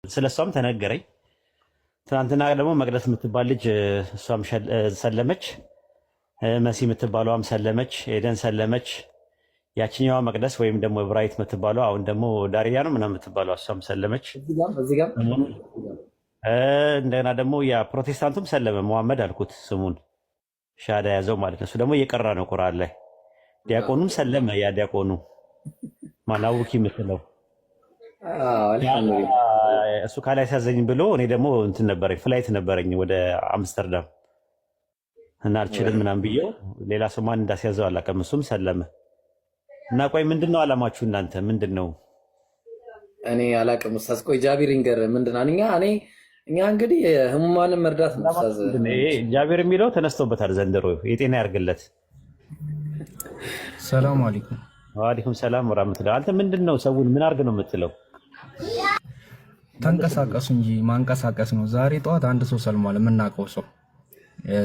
ስለሷም ተነገረኝ። ትናንትና ደግሞ መቅደስ የምትባል ልጅ እሷም ሰለመች፣ መሲ የምትባለዋም ሰለመች፣ ኤደን ሰለመች። ያችኛዋ መቅደስ ወይም ደግሞ ብራይት የምትባለው አሁን ደግሞ ዳሪያ ነው ምናምን የምትባለው እሷም ሰለመች። እንደገና ደግሞ የፕሮቴስታንቱም ሰለመ። መሐመድ አልኩት ስሙን ሻዳ ያዘው ማለት ነው። እሱ ደግሞ እየቀራ ነው ቁርአን ላይ። ዲያቆኑም ሰለመ። ያ ዲያቆኑ ማናውኪ የምትለው እሱ ካላይ ሲያዘኝ ብሎ እኔ ደግሞ እንትን ነበረኝ ፍላይት ነበረኝ ወደ አምስተርዳም እና አልችልም ምናምን ብዬው ሌላ ሰው ማን እንዳስያዘው አላውቅም። እሱም ሰለመ እና ቆይ ምንድን ነው አላማችሁ እናንተ ምንድን ነው? እኔ አላውቅም ኡስታዝ። ቆይ ጃቢር ይንገር ምንድን ነው? እኛ እንግዲህ ህሙማንን መርዳት ነው ኡስታዝ። ጃቢር የሚለው ተነስቶበታል ዘንድሮ። የጤና ያርግለት። ሰላም አለይኩም። ወአለይኩም ሰላም ወራህመቱላህ። አንተ ምንድን ነው ሰውን ምን አርግ ነው የምትለው? ተንቀሳቀሱ እንጂ ማንቀሳቀስ ነው። ዛሬ ጠዋት አንድ ሰው ሰልሟል፣ የምናውቀው ሰው።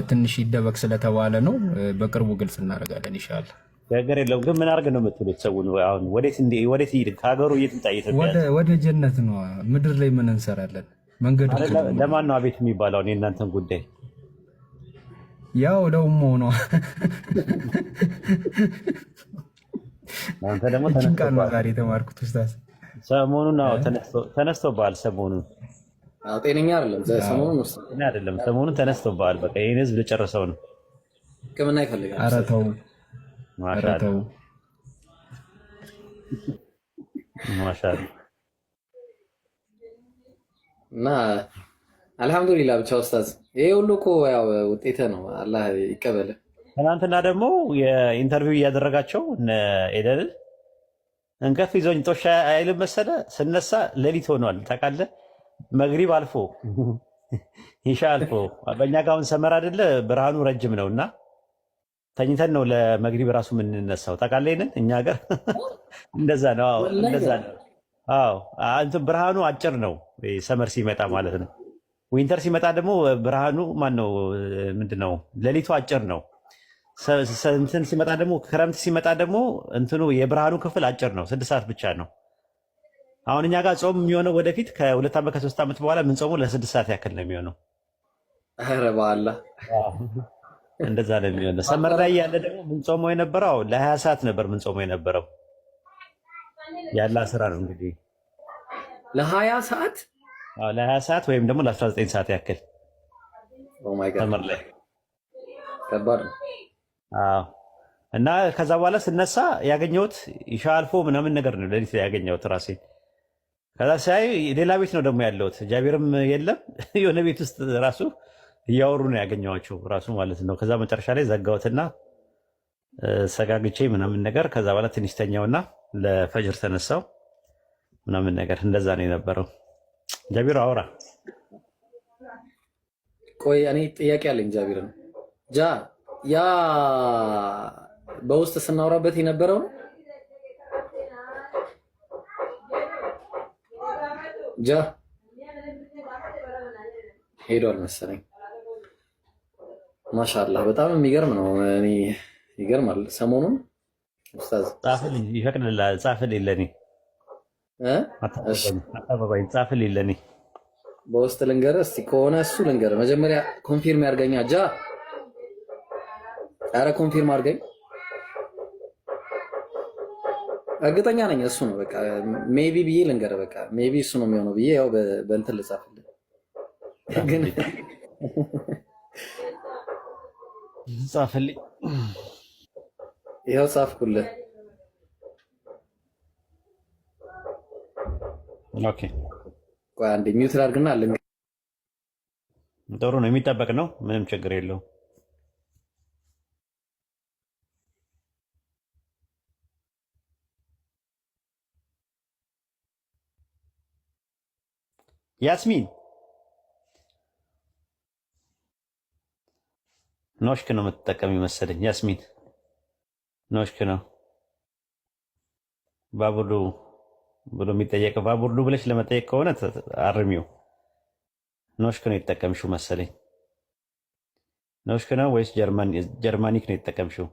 ትንሽ ይደበቅ ስለተባለ ነው። በቅርቡ ግልጽ እናደርጋለን ኢንሻአላህ። ነገር የለውም ግን ምን አርግ ነው የምትሉት ሰውን? አሁን ወዴት ይሄድ? ከሀገሩ እየተጣ ወደ ጀነት ነው። ምድር ላይ ምን እንሰራለን? መንገዱ ለማን ነው አቤት የሚባለው? የእናንተን ጉዳይ ያው ደግሞ ነው። አንተ ደግሞ ጭንቃን ነው ዛሬ የተማርኩት ኡስታዝ። ሰሞኑን ተነስቶብሃል። ሰሞኑን ጤነኛ አይደለም። ሰሞኑን ተነስቶብሃል። በቃ ይሄን ህዝብ ልጨርሰው ነው። ሕክምና ይፈልጋል። ኧረ ተው ማሻአላ እና አልሐምዱሊላህ ብቻ ኡስታዝ፣ ይሄ ሁሉ እኮ ያው ውጤት ነው። አላህ ይቀበል። ትናንትና ደግሞ የኢንተርቪው እያደረጋቸው እነ ኤደንን እንቅልፍ ይዞኝ ጦሻ አይልም መሰለ። ስነሳ ሌሊት ሆኗል ታውቃለህ። መግሪብ አልፎ ኢሻ አልፎ በእኛ ጋር አሁን ሰመር አይደለ ብርሃኑ ረጅም ነው እና ተኝተን ነው ለመግሪብ ራሱ የምንነሳው ታውቃለህ። ይሄንን እኛ ሀገር እንደዛ ነው። እንደዛ ነው። አዎ እንትን ብርሃኑ አጭር ነው ሰመር ሲመጣ ማለት ነው። ዊንተር ሲመጣ ደግሞ ብርሃኑ ማነው ምንድነው ሌሊቱ አጭር ነው። እንትን ሲመጣ ደግሞ ክረምት ሲመጣ ደግሞ እንትኑ የብርሃኑ ክፍል አጭር ነው፣ 6 ሰዓት ብቻ ነው። አሁን እኛ ጋር ጾም የሚሆነው ወደፊት ከ2 ዓመት ከ3 ዓመት በኋላ ምን ጾሙ ለ6 ሰዓት ያክል ነው የሚሆነው። ኧረ በአላህ እንደዛ ነው የሚሆነው። ሰመር ላይ ያለ ደግሞ ምን ጾመው የነበረው ለ20 ሰዓት ነበር ምን ጾመው የነበረው። ያላ ስራ ነው እንግዲህ ለ20 ሰዓት ለ20 ሰዓት ወይም ደግሞ ለ19 ሰዓት ያክል ኦ ማይ ጋድ ሰመር ላይ ከባድ ነው። እና ከዛ በኋላ ስነሳ ያገኘሁት ኢሻ አልፎ ምናምን ነገር ነው ሌሊት ያገኘሁት ራሴ። ከዛ ሳይ ሌላ ቤት ነው ደግሞ ያለሁት፣ ጃቢርም የለም የሆነ ቤት ውስጥ ራሱ እያወሩ ነው ያገኘኋቸው ራሱ ማለት ነው። ከዛ መጨረሻ ላይ ዘጋሁትና ሰጋግቼ ምናምን ነገር ከዛ በኋላ ትንሽ ተኛውና ለፈጅር ተነሳው ምናምን ነገር እንደዛ ነው የነበረው። ጃቢር አውራ። ቆይ እኔ ጥያቄ አለኝ ጃቢር ነው ያ በውስጥ ስናወራበት የነበረው ነው ሄዷል መሰለኝ። ማሻአላህ በጣም የሚገርም ነው። እኔ ይገርማል። ሰሞኑን ኡስታዝ ጻፍልኝ፣ ይፈቅድልሃል። ጻፍልኝ ለኔ አታባባኝ፣ ጻፍልኝ ለኔ በውስጥ ልንገርህ እስቲ ከሆነ እሱ ልንገርህ። መጀመሪያ ኮንፊርም ያርገኛ ኧረ ኮንፊርም አድርገኝ። እርግጠኛ ነኝ እሱ ነው። በቃ ሜቢ ብዬ ልንገርህ። በቃ ሜቢ እሱ ነው የሚሆነው ብዬ ያው በእንትን ልጻፍልህ ግን ጻፍልኝ። ይኸው ጻፍኩልህ። ኦኬ ቆይ አንዴ ሚውት ላድርግና ልንገርህ። ጥሩ ነው፣ የሚጠበቅ ነው። ምንም ችግር የለውም። ያስሚን ኖሽክ ነው የምትጠቀሚ መሰለኝ። ያስሚን ኖሽክ ነው ባቡርዱ ብሎ የሚጠየቀው። ባቡርዱ ብለሽ ለመጠየቅ ከሆነ አርሚው። ኖሽክ ነው የተጠቀምሽው መሰለኝ። ኖሽክ ነው ወይስ ጀርማኒክ ነው የተጠቀምሽው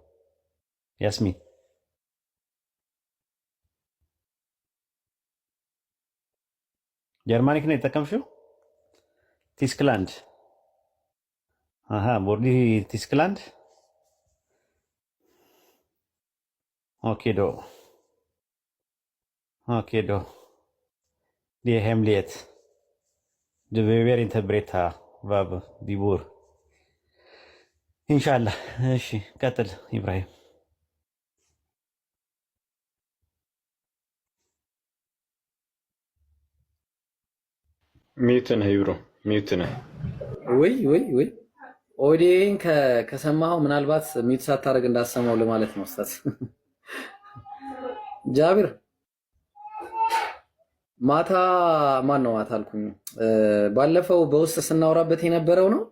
ያስሚን? ጀርማኒክ ነው የተጠቀምሽው? ቲስክላንድ ቦርዲ ቲስክላንድ ኦኬ ዶ ዲ ሄምሊየት ዲ ቬቨር ኢንተርፕሬታ ቫብ ዲቡር ኢንሻአላህ። እሺ ቀጥል ኢብራሂም። ሚዩት ነህ ይብሮ፣ ሚዩት ነህ። ወይ ኦዲዬን ከሰማኸው ምናልባት ሚዩት ሳታደርግ እንዳሰማው ለማለት ነው ኡስታዝ ጃቢር። ማታ ማን ነው ማታ አልኩኝ፣ ባለፈው በውስጥ ስናወራበት የነበረው ነው።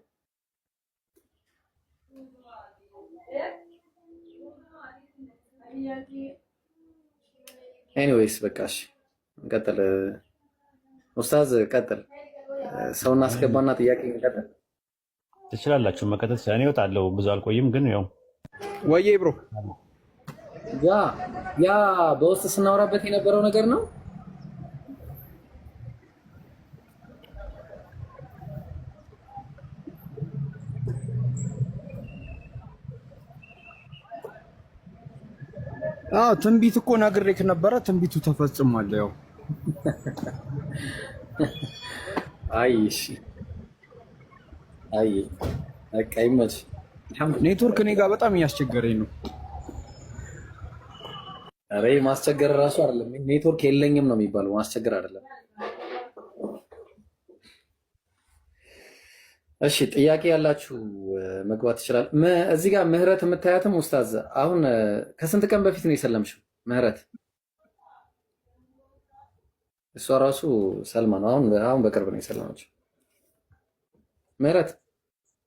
ኤኒዌይስ በቃሽ፣ እንቀጥል። ኡስታዝ ቀጥል። ሰው እናስገባና ጥያቄ እንቀጥል። ትችላላችሁ መቀጠል። እኔ እወጣለሁ፣ ብዙ አልቆይም። ግን ያው ወይዬ ብሮ ያ በውስጥ ስናወራበት የነበረው ነገር ነው። ትንቢት እኮ ነግሬክ ነበረ። ትንቢቱ ተፈጽሟል። ያው አይሽ በቃ ይመች። ኔትወርክ እኔ ጋር በጣም እያስቸገረኝ ነው። ኧረ ማስቸገር እራሱ አይደለም፣ ኔትወርክ የለኝም ነው የሚባለው፣ ማስቸገር አይደለም። እሺ ጥያቄ ያላችሁ መግባት ይችላል። እዚህ ጋር ምህረት የምታያትም ኡስታዝ አሁን ከስንት ቀን በፊት ነው የሰለምሽው? ምህረት እሷ ራሱ ሰልማ ነው። አሁን በቅርብ ነው የሰለመችው። ምህረት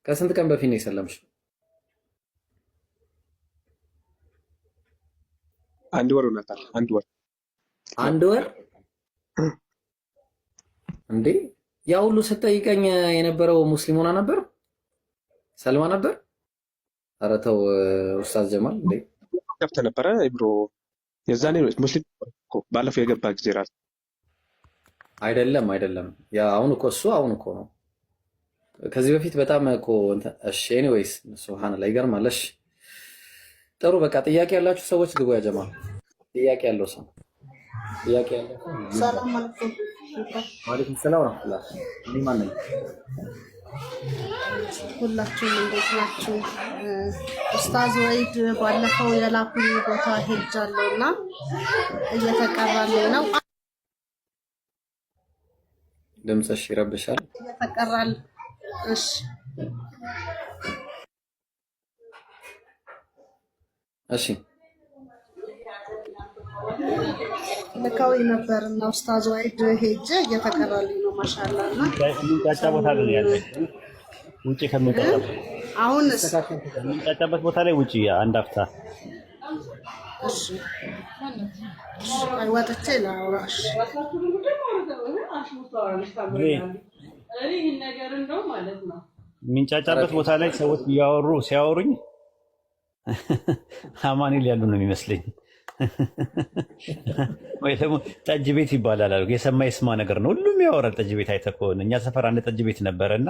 ከስንት ቀን በፊት ነው የሰለምሽው? አንድ ወር ሆናታል። አንድ ወር እንዴ? ያ ሁሉ ስጠይቀኝ የነበረው ሙስሊም ሆና ነበር፣ ሰልማ ነበር። ኧረ ተው ኡስታዝ ጀማል እንዴ ገብተህ ነበረ ብሮ? የዛኔ ሙስሊም እኮ ባለፈው የገባ ጊዜ ራስ አይደለም። ያ አሁን እኮ ነው። ከዚህ በፊት በጣም እኮ እሺ። ኤኒዌይስ ሱብሃንአላህ ይገርማል። እሺ ጥሩ በቃ ጥያቄ ያላችሁ ሰዎች ግቡ። ያ ጀማ ጥያቄ ያለው ሰው ሰላም አለይኩም። ወአለይኩም ሰላም ወራህመቱላህ። እኔ ማን ነኝ? ሁላችሁም እንዴት ናችሁ? ኡስታዝ ወይድ ባለፈው የላኩኝ ቦታ ሄጃለሁና እየተቀራልኝ ነው። ድምፅሽ ይረብሻል። እየተቀራል። እሺ ልካዊ ነበርና ኡስታዝ ወይድ ሄጄ እየተቀራልኝ ነው። ማሻአላህ እና የሚንጫጫ ቦታ ላይ ያለ ውጪ አሁንስ የሚንጫጫበት ቦታ ላይ ውጪ አንድ አፍታ። እሺ ወጥቼ ላውራሽ። የሚንጫጫበት ቦታ ላይ ሰዎች ሲያወሩኝ አማኑኤል ያሉ ነው የሚመስለኝ። ወይ ደግሞ ጠጅ ቤት ይባላል አሉ። የሰማ የስማ ነገር ነው። ሁሉም ያወራል። ጠጅ ቤት አይተህ ከሆነ እኛ ሰፈር አንድ ጠጅ ቤት ነበረና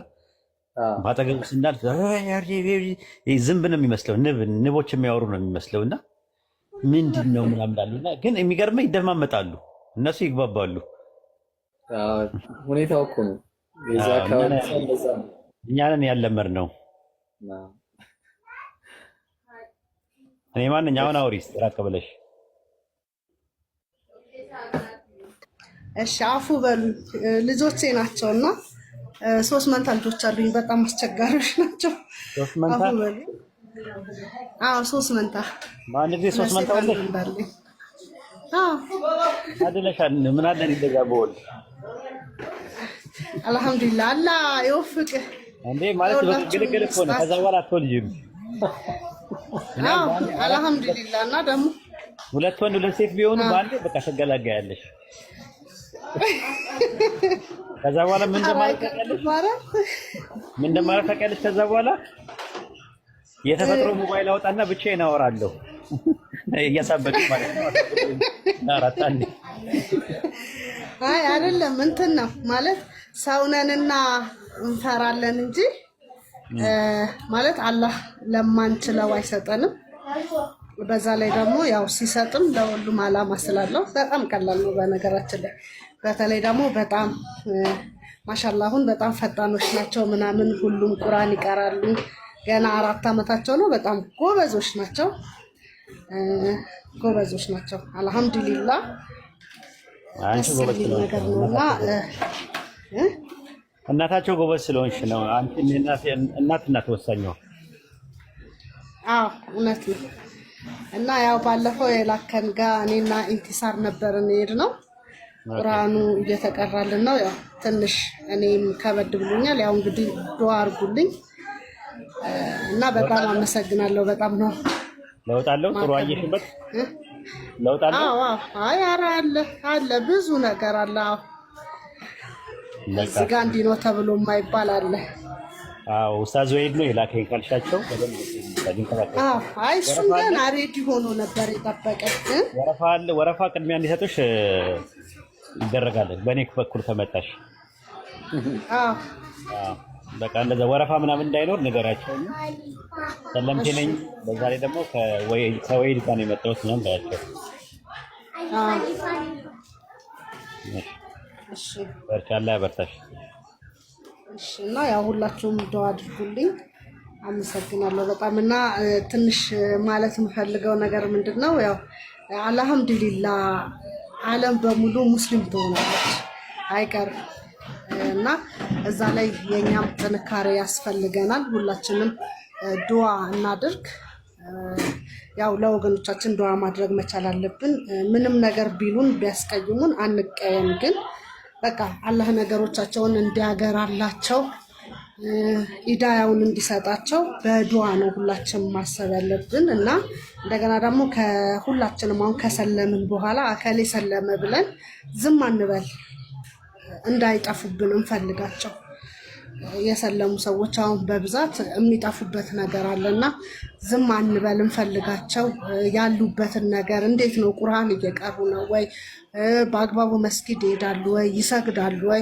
ባጠገቡ ስናልፍ ዝንብ ነው የሚመስለው፣ ንቦች የሚያወሩ ነው የሚመስለው። እና ምንድን ነው ምናምን አሉና፣ ግን የሚገርመኝ ይደማመጣሉ፣ እነሱ ይግባባሉ። ሁኔታው እኮ ነው። እኛንን ያለመድነው። እኔ ማንኛውን አውሪ ራቅ ብለሽ። እሺ አፉ በሉ ልጆቼ ናቸውና 3 መንታ ልጆች አሉኝ። በጣም አስቸጋሪዎች ናቸው። 3 መንታ? አፉ በሉ። አዎ 3 መንታ። ማን ጊዜ 3 መንታ ወለድሽ? አዎ አደለሻል። ምን አለ እንደዛ በወል አልሐምዱሊላህ አላህ ይወፍቅህ። እንዴ ማለት በግልግል እኮ ነው። ከዛ በኋላ አትወልጂም። አዎ አልሐምዱሊላህ። እና ደግሞ 2 ወንድ 2 ሴት ቢሆኑ በአንዴ በቃ ተገላጋያለሽ። ከዛ በኋላ ምን እንደማለት ታውቂያለሽ? ከዛ በኋላ የተፈጥሮ ሞባይል አወጣና ብቻዬን አወራለሁ እያሳበቅሽ ማለት ነው። አራታኒ አይ አይደለም እንትን ነው ማለት ሰውነንና እንፈራለን እንጂ ማለት አላህ ለማንችለው አይሰጠንም። በዛ ላይ ደግሞ ያው ሲሰጥም ለሁሉም አላማ ስላለው በጣም ቀላል ነው። በነገራችን ላይ በተለይ ደግሞ በጣም ማሻአላሁን በጣም ፈጣኖች ናቸው ምናምን ሁሉም ቁርአን ይቀራሉ። ገና 4 ዓመታቸው ነው። በጣም ጎበዞች ናቸው። ጎበዞች ናቸው። አልহামዱሊላህ አንቺ ጎበዝ ነገር ነውና እናታቸው ጎበዝ ስለሆንሽ ነው። አንቺ እናት ወሳኛው። አዎ እውነት ነው። እና ያው ባለፈው የላከን ጋር እኔና ኢንቲሳር ነበርን የሄድነው። ቁርአኑ እየተቀራልን ነው። ያው ትንሽ እኔም ከበድ ብሎኛል። ያው እንግዲህ ዱአ አድርጉልኝ እና በጣም አመሰግናለሁ። በጣም ነው ለውጣለው። ጥሩ አየሽበት ለውጣለው። አዎ አይ ኧረ አለ ብዙ ነገር አለ። አዎ እዚህ ጋር እንዲህ ነው ተብሎ የማይባል አለ። አዎ ኡስታዝ ወይድ ነው የላከኝ ካልሻቸው በደንብ ተዲንከባከብ። አይ እሱም ገና ሬዲ ሆኖ ነበር የጠበቀኝ። ወረፋ ቅድሚያ እንዲሰጡሽ ይደረጋል። በእኔ በኩል ከመጣሽ አዎ በቃ እንደዛ ወረፋ ምናምን እንዳይኖር ንገራቸው። ሰለምቴ ነኝ። በዛ ላይ ደግሞ ከወይድ ጋር ነው የመጣሁት ነው ባያቸው። እሺ በርቻ አላህ ያበርታሽ። እሺ እና ያው ሁላችሁም ዱአ አድርጉልኝ። አመሰግናለሁ በጣም እና ትንሽ ማለት የምፈልገው ነገር ምንድነው ያው አልহামዱሊላህ ዓለም በሙሉ ሙስሊም ትሆናለች አይቀርም እና እዛ ላይ የኛም ጥንካሬ ያስፈልገናል። ሁላችንም ዱአ እናድርግ። ያው ለወገኖቻችን ዱአ ማድረግ መቻል አለብን። ምንም ነገር ቢሉን ቢያስቀይሙን አንቀየም፣ ግን በቃ አላህ ነገሮቻቸውን እንዲያገራላቸው ኢዳያውን እንዲሰጣቸው በዱአ ነው ሁላችንም ማሰብ ያለብን እና እንደገና ደግሞ ከሁላችንም አሁን ከሰለምን በኋላ አከሌ ሰለመ ብለን ዝም አንበል። እንዳይጠፉብን እንፈልጋቸው። የሰለሙ ሰዎች አሁን በብዛት የሚጠፉበት ነገር አለና ዝም አንበል እንፈልጋቸው። ያሉበትን ነገር እንዴት ነው? ቁርአን እየቀሩ ነው ወይ? በአግባቡ መስጊድ ይሄዳሉ ወይ? ይሰግዳሉ ወይ?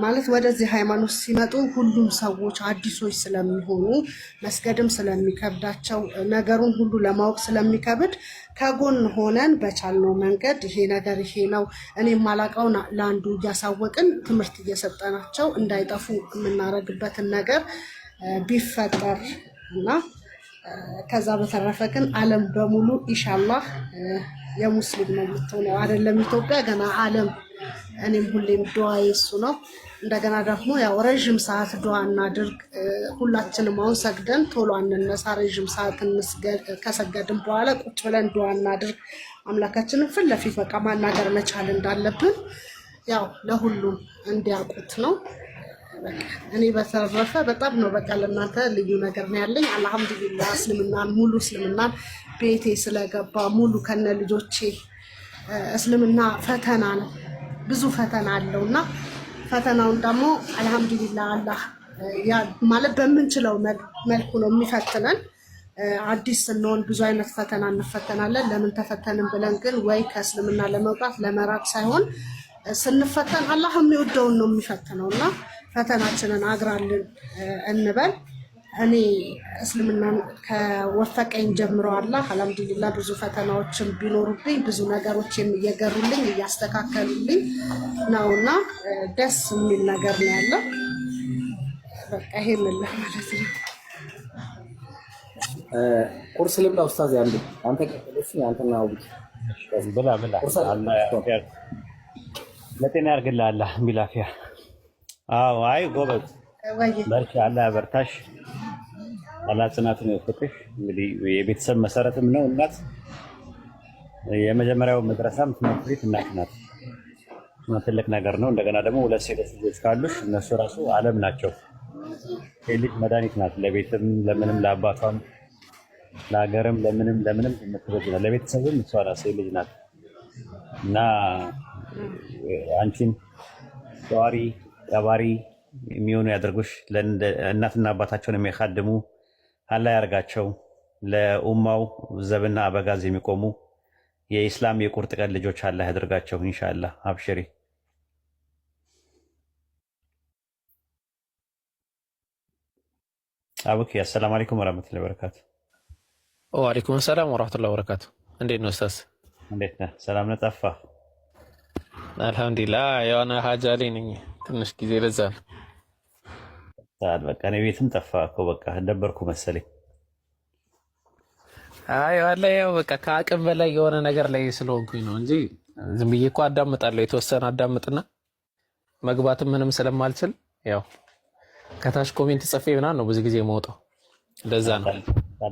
ማለት ወደዚህ ሃይማኖት ሲመጡ ሁሉም ሰዎች አዲሶች ስለሚሆኑ መስገድም ስለሚከብዳቸው ነገሩን ሁሉ ለማወቅ ስለሚከብድ ከጎን ሆነን በቻልነው መንገድ ይሄ ነገር ይሄ ነው እኔ ማላቀውን ለአንዱ እያሳወቅን ትምህርት እየሰጠናቸው እንዳይጠፉ የምናረግበትን ነገር ቢፈጠር እና ከዛ በተረፈ ግን ዓለም በሙሉ ኢንሻአላህ የሙስሊም ነው የምትሆነው አይደለም ኢትዮጵያ ገና ዓለም። እኔም ሁሌም ዱአዬ እሱ ነው። እንደገና ደግሞ ያው ረጅም ሰዓት ዱአ እናድርግ። ሁላችንም አሁን ሰግደን ቶሎ አንነሳ። ረጅም ሰዓት እንስገድ። ከሰገድን በኋላ ቁጭ ብለን ዱአ እናድርግ። አምላካችንን ፊት ለፊት በቃ ማናገር መቻል እንዳለብን ያው ለሁሉም እንዲያውቁት ነው። እኔ በተረፈ በጣም ነው በቃ ለእናንተ ልዩ ነገር ነው ያለኝ። አልহামዱሊላህ እስልምናን ሙሉ እስልምናን ቤቴ ስለገባ ሙሉ ከነ ልጆቼ እስልምና ፈተና ነው፣ ብዙ ፈተና አለውና ፈተናውን ደግሞ አልহামዱሊላህ አላህ ማለት በምንችለው መልኩ ነው የሚፈትነን። አዲስ ስንሆን ብዙ አይነት ፈተና እንፈተናለን። ለምን ተፈተንን ብለን ግን ወይ ከእስልምና ለመውጣት ለመራቅ ሳይሆን ስንፈተን አላህ የሚወደውን ነው የሚፈትነውና ፈተናችንን አግራልን እንበል። እኔ እስልምናን ከወፈቀኝ ጀምሮ አላህ አልহামዱሊላህ ብዙ ፈተናዎችን ቢኖሩብኝ ብዙ ነገሮችን እየገሩልኝ እያስተካከሉልኝ ነውና ደስ የሚል ነገር ነው ያለው። በቃ ይሄንን ለማለት ነው። ቁርስ ልብላ ኡስታዝ። አንተ ቀጥለሽ አንተና አውቂ ብላ ለጤና ያርግልህ አላህ ቢላፊያ። አዎ አይ ጎበዝ በርቺ፣ አላህ ያበርታሽ፣ አላህ ጽናቱን ይወፍቅሽ። እንግዲህ የቤተሰብ መሰረትም ነው እናት። የመጀመሪያው መድረሳም ትምህርት ቤት እናት ናት። ትልቅ ነገር ነው። እንደገና ደግሞ 2 ሴቶች ልጆች ካሉሽ እነሱ ራሱ ዓለም ናቸው። ልጅ መድኃኒት ናት ለቤትም ለምንም ለአባቷም ለሀገርም ለምንም የምትበጅ ናት። ለቤተሰብም እሷ ራሴ ልጅ ናት እና አንቺን ጧሪ ቀባሪ የሚሆኑ ያደርጉሽ። እናትና አባታቸውን የሚያካድሙ አላህ ያርጋቸው። ለኡማው ዘብና አበጋዝ የሚቆሙ የኢስላም የቁርጥ ቀን ልጆች አላህ ያደርጋቸው። ኢንሻአላህ አብሽሪ። አቡኪ አሰላሙ አለይኩም ወራህመቱላሂ ወበረካቱ። ወአለይኩም ሰላም ወራህመቱላሂ ወበረካቱ። እንዴት ነው ኡስታዝ? እንዴት ነህ? ሰላም ነህ? ጠፋህ። አልሐምዱሊላህ የሆነ ሀጃ ላይ ነኝ ትንሽ ጊዜ ለዛ ነው። በቃ እኔ ቤትም ጠፋህ እኮ በቃ ደበርኩ መሰለኝ። አይ ዋላ ያው በቃ ከአቅም በላይ የሆነ ነገር ላይ ስለሆንኩኝ ነው እንጂ ዝም ብዬ እኮ አዳምጣለሁ። የተወሰነ አዳምጥና መግባትም ምንም ስለማልችል ያው ከታች ኮሜንት ጽፌ ምናምን ነው ብዙ ጊዜ የምወጣው። ለዛ ነው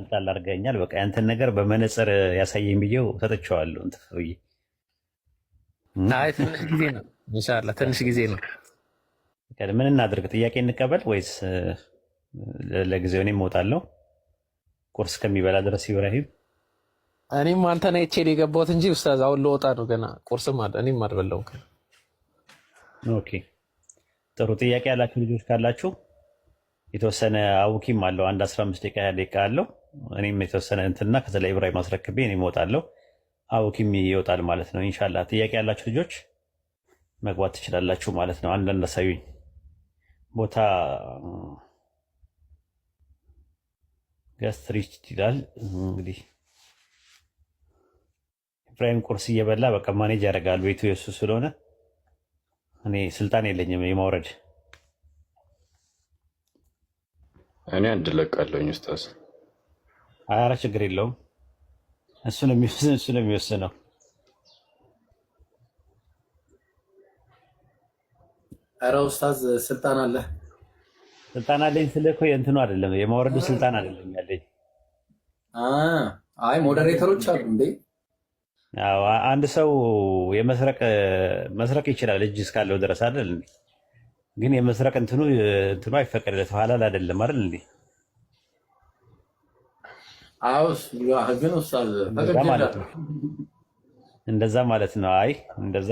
ጣል አድርገኛል። በቃ ያንተን ነገር በመነጽር ያሳየኝ ብዬው ሰጥቼዋለሁ። እንትን ብዬ አይ ትንሽ ጊዜ ነው ኢንሻአላህ ትንሽ ጊዜ ነው። ምን እናድርግ? ጥያቄ እንቀበል ወይስ ለጊዜው እኔም እወጣለሁ ቁርስ ከሚበላ ድረስ? ኢብራሂም እኔም አንተ ነህ እቼ የገባሁት እንጂ ኡስታዝ አሁን ልወጣ ነው ገና ቁርስም እኔም አልበላሁም። ኦኬ ጥሩ። ጥያቄ ያላችሁ ልጆች ካላችሁ የተወሰነ አውኪም አለው 15 ደቂቃ አለው። እኔም የተወሰነ እንትና ከዛ ላይ ኢብራሂም አስረክቤ እኔም እወጣለሁ። አውኪም ይወጣል ማለት ነው ኢንሻአላህ። ጥያቄ ያላችሁ ልጆች መግባት ትችላላችሁ ማለት ነው። አንዳንድ አሳዩኝ ቦታ ገስትሪች ይላል እንግዲህ ኢብራሂም ቁርስ እየበላ በቃ ማኔጅ ያደርጋል ቤቱ የሱ ስለሆነ እኔ ስልጣን የለኝም የማውረድ። እኔ አንድ ለቃለሁኝ ኡስታዝ። ኧረ ችግር የለውም እሱ ነው የሚወስነው። ኧረ ኡስታዝ ስልጣን አለ። ስልጣን አለኝ ስልህ እኮ የእንትኑ አይደለም የማውረዱ ስልጣን አይደለም ያለኝ። አይ ሞዴሬተሮች አሉ እንዴ? አንድ ሰው መስረቅ ይችላል እጅ እስካለው ድረስ አይደል እንዴ? ግን የመስረቅ እንትኑ አይፈቀድለትም ሐላል አይደለም አይደል እንዴ? አውስ ግን ኡስታዝ እንደዛ ማለት ነው። አይ እንደዛ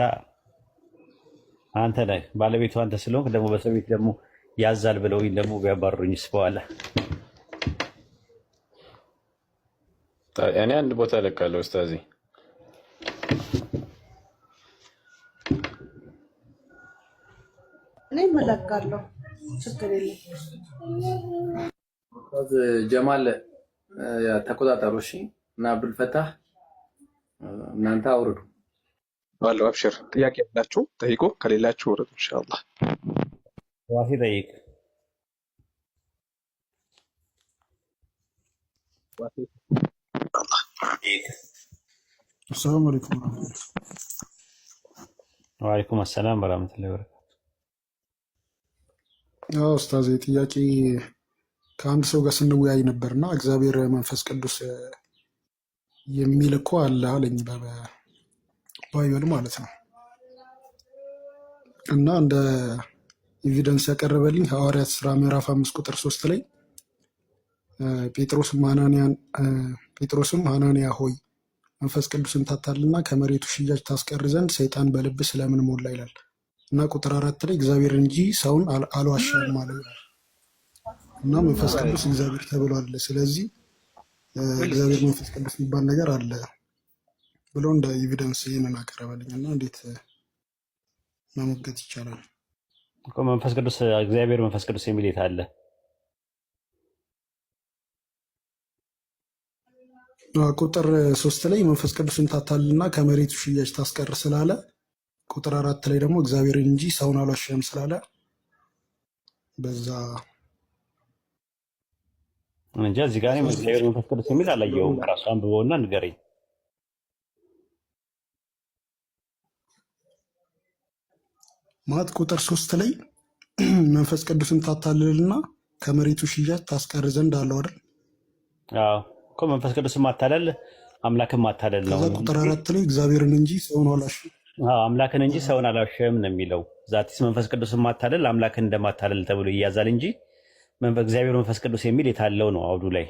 አንተ ነህ ባለቤቱ አንተ ስለሆንክ ደግሞ በሰው ቤት ደግሞ ያዛል ብለውኝ ደግሞ ቢያባርሩኝስ በኋላ። እኔ አንድ ቦታ ለቃለሁ ኡስታዝ። እኔ መለካለሁ ችግር የለም። ጀማል ተቆጣጠሩ እሺ። እና አብዱልፈታህ እናንተ አውርዱ ባለው አብሽር። ጥያቄ ያላችሁ ጠይቁ፣ ከሌላችሁ ወረዱ ኢንሻአላህ። ዋሲ ጠይቅ። ሰላም አለይኩም ወአለይኩም ሰላም ወራህመቱላሂ ወበረካቱ። ያው ኡስታዝ ጥያቄ ከአንድ ሰው ጋር ስንወያይ ነበርና እግዚአብሔር መንፈስ ቅዱስ የሚል እኮ አለ አለኝ በባይብል ማለት ነው። እና እንደ ኤቪደንስ ያቀረበልኝ ሐዋርያት ሥራ ምዕራፍ 5 ቁጥር 3 ላይ ጴጥሮስም ሐናንያ ሆይ መንፈስ ቅዱስን ታታልና ከመሬቱ ሽያጭ ታስቀር ዘንድ ሰይጣን በልብ ስለምን ሞላ ይላል። እና ቁጥር 4 ላይ እግዚአብሔር እንጂ ሰውን አልዋሻም አለ ይላል። እና መንፈስ ቅዱስ እግዚአብሔር ተብሏል። ስለዚህ እግዚአብሔር መንፈስ ቅዱስ የሚባል ነገር አለ ብሎ እንደ ኤቪደንስ ይህንን አቀረበልኝ። እና እንዴት መሞገት ይቻላል? መንፈስ ቅዱስ እግዚአብሔር መንፈስ ቅዱስ የሚል የት አለ? ቁጥር 3 ላይ መንፈስ ቅዱስን ታታልና ከመሬቱ ሽያጭ ታስቀር ስላለ፣ ቁጥር 4 ላይ ደግሞ እግዚአብሔርን እንጂ ሰውን አልዋሸም ስላለ በዛ እንጂ እዚህ ጋር እግዚአብሔር መንፈስ ቅዱስ የሚል አላየሁም። ራሱ አንብበውና ንገረኝ። ማለት ቁጥር 3 ላይ መንፈስ ቅዱስን ታታልልና ከመሬቱ ሽያጭ ታስቀር ዘንድ አለው አይደል? አዎ እኮ መንፈስ ቅዱስ ማታለል አምላክን ማታለል ነው። ከዛ ቁጥር 4 ላይ እግዚአብሔርን እንጂ ሰውን አልዋሸም። አምላክን እንጂ ሰውን አልዋሸም ነው የሚለው። ዛቲስ መንፈስ ቅዱስ ማታለል አምላክን እንደማታለል ተብሎ ይያዛል እንጂ እግዚአብሔር መንፈስ ቅዱስ የሚል የታለው ነው አውዱ ላይ።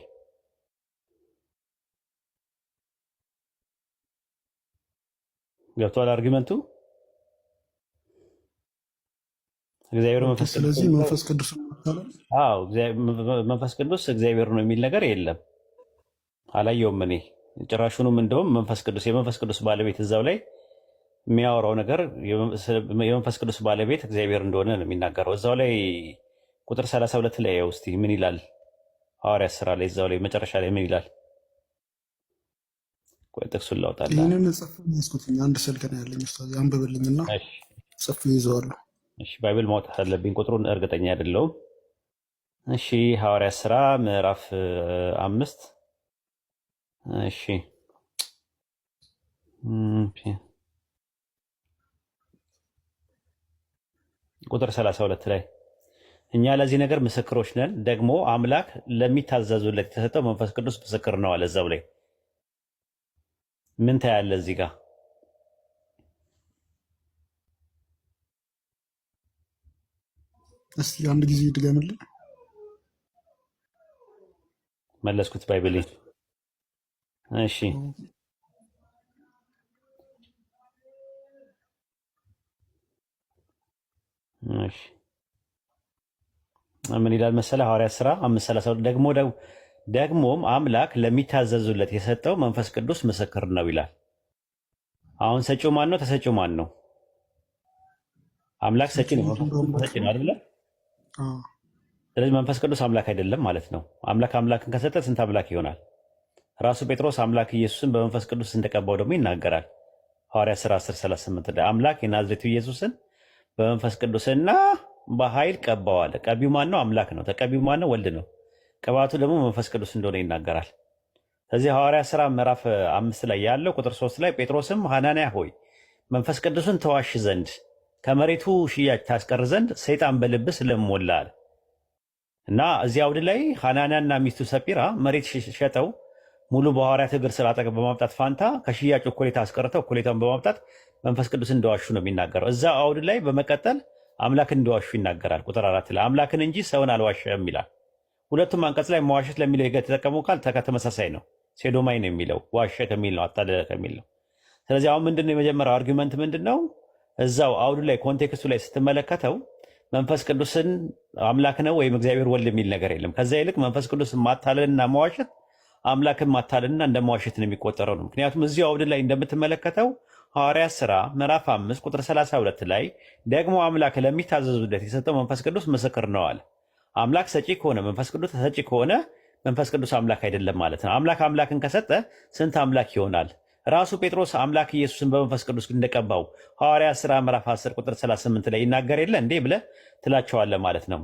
ገብቷል አርጊመንቱ? እግዚአብሔር መንፈስ ቅዱስ ስለዚህ መንፈስ ቅዱስ ማታለል መንፈስ ቅዱስ እግዚአብሔር ነው የሚል ነገር የለም፣ አላየውም እኔ ጭራሹንም። እንደውም የመንፈስ ቅዱስ ባለቤት እዛው ላይ የሚያወራው ነገር የመንፈስ ቅዱስ ባለቤት እግዚአብሔር እንደሆነ ነው የሚናገረው። እዛው ላይ ቁጥር 32 ላይ እስቲ ምን ይላል? ሐዋርያት ሥራ ላይ እዛው ላይ መጨረሻ ላይ ምን ይላል? ቆይ ጥቅሱን ላውጣልህ። ይህንን ጽፍ ያስኩትኝ አንድ ስልክ ነው ያለኝ ኡስታዝ፣ አንብብልኝና እሺ ጽፍ ይዘዋለሁ። እሺ ባይብል ማውጣት አለብኝ፣ ቁጥሩን እርግጠኛ አይደለሁም። እሺ ሐዋርያት ሥራ ምዕራፍ 5 እሺ ቁጥር 32 ላይ እኛ ለዚህ ነገር ምስክሮች ነን፣ ደግሞ አምላክ ለሚታዘዙለት የተሰጠው መንፈስ ቅዱስ ምስክር ነው አለ። እዛው ላይ ምን ታያለህ? እዚህ ጋር እስቲ አንድ ጊዜ ድገምልኝ። መለስኩት ባይብል። እሺ እሺ ምን ይላል መሰለህ? ሐዋርያት ሥራ 5:32 ደግሞም አምላክ ለሚታዘዙለት የሰጠው መንፈስ ቅዱስ ምስክር ነው ይላል። አሁን ሰጪው ማን ነው? ተሰጪው ማን ነው? አምላክ ሰጪ ነው፣ ሰጪ ነው አይደለ? ስለዚህ መንፈስ ቅዱስ አምላክ አይደለም ማለት ነው። አምላክ አምላክን ከሰጠ ስንት አምላክ ይሆናል? ራሱ ጴጥሮስ አምላክ ኢየሱስን በመንፈስ ቅዱስ እንደቀባው ደግሞ ይናገራል። ሐዋርያት ሥራ 10:38 አምላክ የናዝሬቱ ኢየሱስን በመንፈስ ቅዱስና በኃይል ቀባው አለ። ቀቢው ማን ነው? አምላክ ነው። ተቀቢው ማን ነው? ወልድ ነው። ቅባቱ ደግሞ መንፈስ ቅዱስ እንደሆነ ይናገራል። ስለዚህ ሐዋርያት ሥራ ምዕራፍ 5 ላይ ያለው ቁጥር 3 ላይ ጴጥሮስም ሐናንያ ሆይ መንፈስ ቅዱስን ተዋሽ ዘንድ ከመሬቱ ሽያጭ ታስቀር ዘንድ ሰይጣን በልብህ ስለሞላ አለ እና እዚህ አውድ ላይ ሐናንያና ሚስቱ ሰጲራ መሬት ሸጠው ሙሉ በሐዋርያት እግር ስር አጠገብ በማምጣት ፋንታ ከሽያጭ እኩሌታ አስቀርተው እኩሌታውን በማምጣት መንፈስ ቅዱስ እንደዋሹ ነው የሚናገረው። እዛ አውድ ላይ በመቀጠል አምላክን እንደዋሹ ይናገራል። ቁጥር 4 ላይ አምላክን እንጂ ሰውን አልዋሸም ይላል። ሁለቱም አንቀጽ ላይ መዋሸት ለሚለው የተጠቀሙ ቃል ተመሳሳይ ነው። ሴዶማይ ነው የሚለው፣ ዋሸ ከሚል ነው፣ አታለለ ከሚል ነው። ስለዚህ አሁን ምንድነው የመጀመሪያው አርጊመንት ምንድነው? እዛው አውዱ ላይ ኮንቴክስቱ ላይ ስትመለከተው መንፈስ ቅዱስን አምላክ ነው ወይም እግዚአብሔር ወልድ የሚል ነገር የለም። ከዛ ይልቅ መንፈስ ቅዱስን ማታለልና መዋሸት አምላክን ማታለልና እንደ መዋሸት ነው የሚቆጠረው ነው። ምክንያቱም እዚሁ አውድ ላይ እንደምትመለከተው ሐዋርያት ሥራ ምዕራፍ 5 ቁጥር 32 ላይ ደግሞ አምላክ ለሚታዘዙለት የሰጠው መንፈስ ቅዱስ ምስክር ነው አለ። አምላክ ሰጪ ከሆነ መንፈስ ቅዱስ ሰጪ ከሆነ መንፈስ ቅዱስ አምላክ አይደለም ማለት ነው። አምላክ አምላክን ከሰጠ ስንት አምላክ ይሆናል? ራሱ ጴጥሮስ አምላክ ኢየሱስን በመንፈስ ቅዱስ እንደቀባው ሐዋርያት ሥራ ምዕራፍ 10 ቁጥር 38 ላይ ይናገር የለ እንዴ ብለህ ትላቸዋለህ ማለት ነው።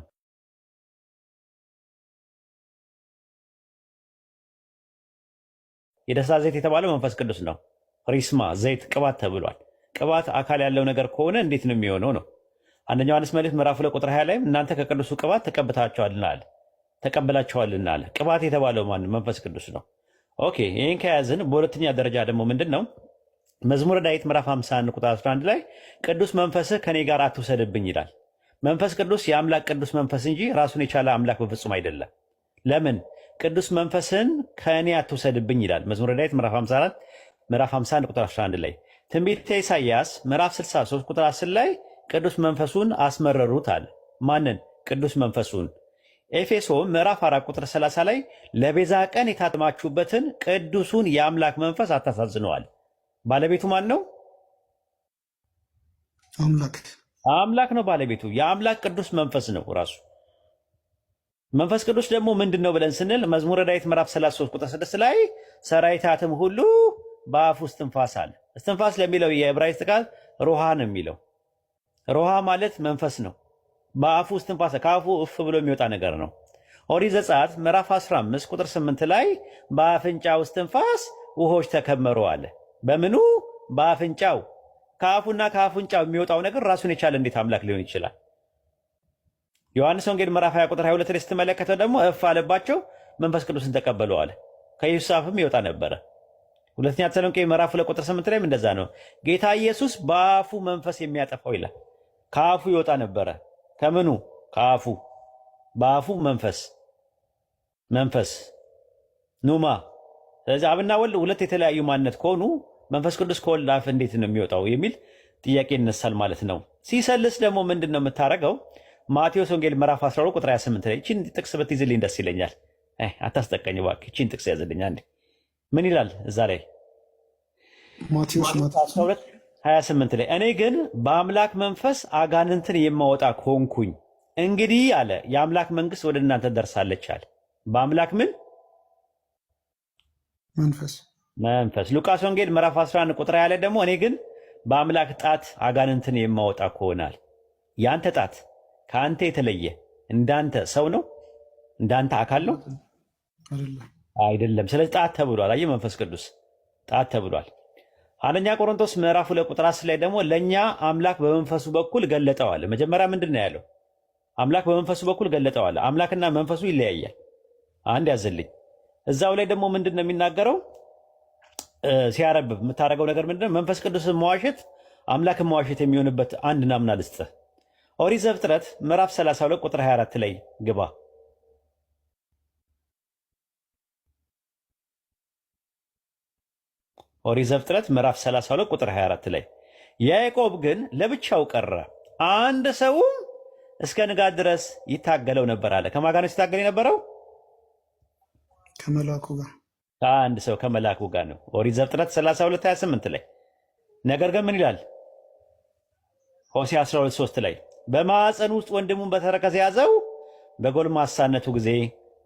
የደስታ ዘይት የተባለው መንፈስ ቅዱስ ነው። ሪስማ ዘይት ቅባት ተብሏል። ቅባት አካል ያለው ነገር ከሆነ እንዴት ነው የሚሆነው ነው። አንደኛ ዮሐንስ መልእክት ምዕራፍ 2 ቁጥር 20 ላይ እናንተ ከቅዱሱ ቅባት ተቀብታችኋልና አለ፣ ተቀብላችኋልና አለ። ቅባት የተባለው ማን? መንፈስ ቅዱስ ነው። ኦኬ ይህን ከያዝን በሁለተኛ ደረጃ ደግሞ ምንድን ነው? መዝሙረ ዳዊት ምዕራፍ 51 ቁጥር 11 ላይ ቅዱስ መንፈስህ ከኔ ጋር አትውሰድብኝ ይላል። መንፈስ ቅዱስ የአምላክ ቅዱስ መንፈስ እንጂ ራሱን የቻለ አምላክ በፍጹም አይደለም። ለምን? ቅዱስ መንፈስን ከእኔ አትውሰድብኝ ይላል። መዝሙረ ዳዊት ምዕራፍ 54 ምዕራፍ 51 ቁጥር 11 ላይ ትንቢተ ኢሳይያስ ምዕራፍ 63 ቁጥር 10 ላይ ቅዱስ መንፈሱን አስመረሩት አለ። ማንን? ቅዱስ መንፈሱን። ኤፌሶን ምዕራፍ 4 ቁጥር 30 ላይ ለቤዛ ቀን የታተማችሁበትን ቅዱሱን የአምላክ መንፈስ አታሳዝነዋል። ባለቤቱ ማን ነው? አምላክ ነው ባለቤቱ። የአምላክ ቅዱስ መንፈስ ነው ራሱ። መንፈስ ቅዱስ ደግሞ ምንድን ነው ብለን ስንል መዝሙረ ዳዊት ምዕራፍ 33 ቁጥር 6 ላይ ሰራዊታትም ሁሉ በአፉ እስትንፋስ አለ። እስትንፋስ ለሚለው የዕብራይስጥ ቃል ሮሃ ነው የሚለው። ሮሃ ማለት መንፈስ ነው። በአፉ እስትንፋስ፣ ከአፉ እፍ ብሎ የሚወጣ ነገር ነው። ኦሪት ዘጸአት ምዕራፍ 15 ቁጥር 8 ላይ በአፍንጫው እስትንፋስ ውሆች ተከመሩ አለ። በምኑ? በአፍንጫው። ከአፉና ከአፍንጫው የሚወጣው ነገር ራሱን የቻለ እንዴት አምላክ ሊሆን ይችላል? ዮሐንስ ወንጌል ምዕራፍ 20 ቁጥር 22 ላይ ስትመለከተው ደግሞ እፍ አለባቸው መንፈስ ቅዱስን ተቀበሉ አለ። ከኢየሱስ አፍም ይወጣ ነበረ። ሁለተኛ ተሰሎንቄ ምዕራፍ 2 ቁጥር 8 ላይም እንደዛ ነው። ጌታ ኢየሱስ በአፉ መንፈስ የሚያጠፋው ይላል። ከአፉ ይወጣ ነበረ። ከምኑ? ከአፉ። በአፉ መንፈስ ኑማ። ስለዚህ አብና ወልድ ሁለት የተለያዩ ማንነት ከሆኑ መንፈስ ቅዱስ ከወልድ አፍ እንዴት ነው የሚወጣው የሚል ጥያቄ ይነሳል ማለት ነው። ሲሰልስ ደግሞ ምንድን ነው የምታደርገው? ማቴዎስ ወንጌል ምዕራፍ 12 ቁጥር 28 ላይ እቺን ጥቅስ ብትይዝልኝ ደስ ይለኛል። አታስጠቀኝ እባክህ፣ እቺን ጥቅስ ያዝልኝ አንዴ። ምን ይላል እዛ ላይ? ማቴዎስ 12 28 ላይ እኔ ግን በአምላክ መንፈስ አጋንንትን የማወጣ ከሆንኩኝ እንግዲህ አለ የአምላክ መንግስት ወደ እናንተ ደርሳለች አለ። በአምላክ ምን መንፈስ መንፈስ። ሉቃስ ወንጌል ምዕራፍ 11 ቁጥር ያለ ደግሞ እኔ ግን በአምላክ ጣት አጋንንትን የማወጣ ከሆናል። ያንተ ጣት ከአንተ የተለየ እንዳንተ ሰው ነው? እንዳንተ አካል ነው? አይደለም። ስለዚህ ጣት ተብሏል። አየህ፣ መንፈስ ቅዱስ ጣት ተብሏል። አንደኛ ቆሮንቶስ ምዕራፍ 2 ቁጥር 10 ላይ ደግሞ ለእኛ አምላክ በመንፈሱ በኩል ገለጠዋል። መጀመሪያ ምንድን ነው ያለው? አምላክ በመንፈሱ በኩል ገለጠዋል። አምላክና መንፈሱ ይለያያል። አንድ ያዝልኝ። እዛው ላይ ደግሞ ምንድን ነው የሚናገረው? ሲያረብብ የምታደርገው ነገር ምንድነው? መንፈስ ቅዱስን መዋሸት አምላክን መዋሸት የሚሆንበት አንድ ናምና ልስጥህ። ኦሪት ዘፍጥረት ምዕራፍ 32 ቁጥር 24 ላይ ግባ። ኦሪት ዘፍጥረት ምዕራፍ 32 ቁጥር 24 ላይ ያዕቆብ ግን ለብቻው ቀረ፣ አንድ ሰውም እስከ ንጋት ድረስ ይታገለው ነበር አለ። ከማን ጋር ነው ሲታገል የነበረው? ከመላኩ ጋር። ከአንድ ሰው ከመላኩ ጋር ነው። ኦሪት ዘፍጥረት 32 28 ላይ ነገር ግን ምን ይላል? ሆሴዕ 12 3 ላይ በማዕፀን ውስጥ ወንድሙን በተረከዝ ያዘው፣ በጎልማሳነቱ ጊዜ